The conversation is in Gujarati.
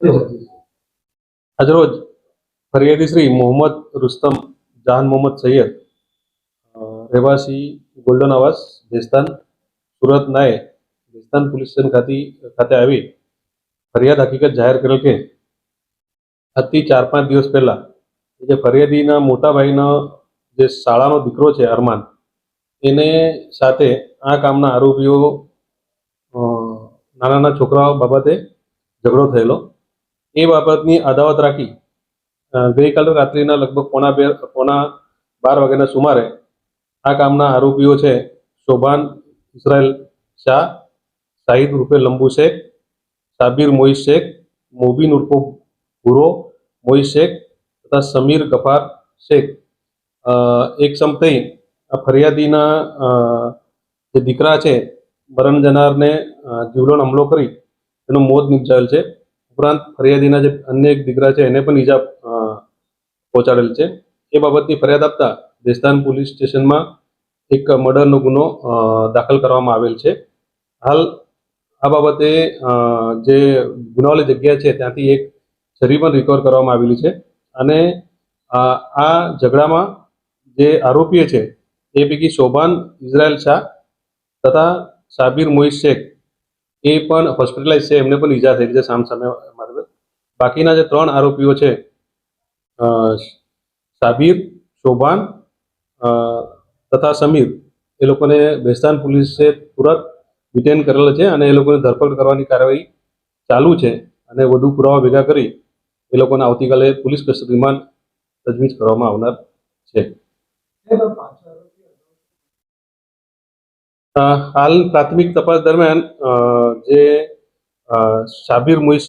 આજરોજ ફરિયાદી શ્રી મોહમ્મદ રુસ્તમ જહાન મોહમ્મદ સૈયદ રહેવાસી ગોલ્ડન આવાસ ભેસ્તાન સુરત નાય ભેસ્તાન પોલીસ સ્ટેશન ખાતે આવી ફરિયાદ હકીકત જાહેર કરેલ કે આજથી 4-5 દિવસ પહેલા જે ફરિયાદીના મોટા ભાઈનો જે શાળાનો દીકરો છે અરમાન એને સાથે આ કામના આરોપીઓ નાના નાના છોકરાઓ બાબતે ઝઘડો થયેલો એ બાબતની અદાવત રાખી ગઈકાલે રાત્રિના લગભગ પોણા 12 વાગ્યાના સુમારે આ કામના આરોપીઓ છે શોભાન ઇસરાયલ શાહ, શાહિદ ઉર્ફે લંબુ શેખ, સાબિર મોઈસ શેખ, મોબીન ઉર્ફે ભૂરો મોઈસ શેખ તથા સમીર ગફાર શેખ એક સમથઈ આ ફરિયાદીના જે દીકરા છે મરણ જનારને જીવલેણ હુમલો કરી તેનું મોત નિપજાવેલ છે. ઉપરાંત ફરિયાદીના જે અન્ય એક દીકરા છે એને પણ ઈજા પહોંચાડેલ છે. એ બાબતની ફરિયાદ આપતા ભેસ્તાન પોલીસ સ્ટેશનમાં એક મર્ડરનો ગુનો દાખલ કરવામાં આવેલ છે. હાલ આ બાબતે જે ગુનાવાળી જગ્યા છે ત્યાંથી એક છરી પણ રિકવર કરવામાં આવેલી છે અને આ ઝઘડામાં જે આરોપીઓ છે એ પૈકી શોભાન ઇઝરાયલ શાહ તથા સાબિર મોઈસ શેખ એ પણ હોસ્પિટલાઇઝ છે, એમને પણ ઈજા થયેલી છે સામસામે માર્ગે. બાકીના જે 3 આરોપીઓ છે સાબિર, શોભાન તથા સમીર એ લોકોને ભેસ્તાન પોલીસે તુરંત ડિટેન કરેલા છે અને એ લોકોને ધરપકડ કરવાની કાર્યવાહી ચાલુ છે અને વધુ પુરાવા ભેગા કરી એ લોકોને આવતીકાલે પોલીસ કસ્ટડીમાં તજવીજ કરવામાં આવનાર છે. હાલ પ્રાથમિક તપાસ દરમિયાન જે સાબિર મોઈસ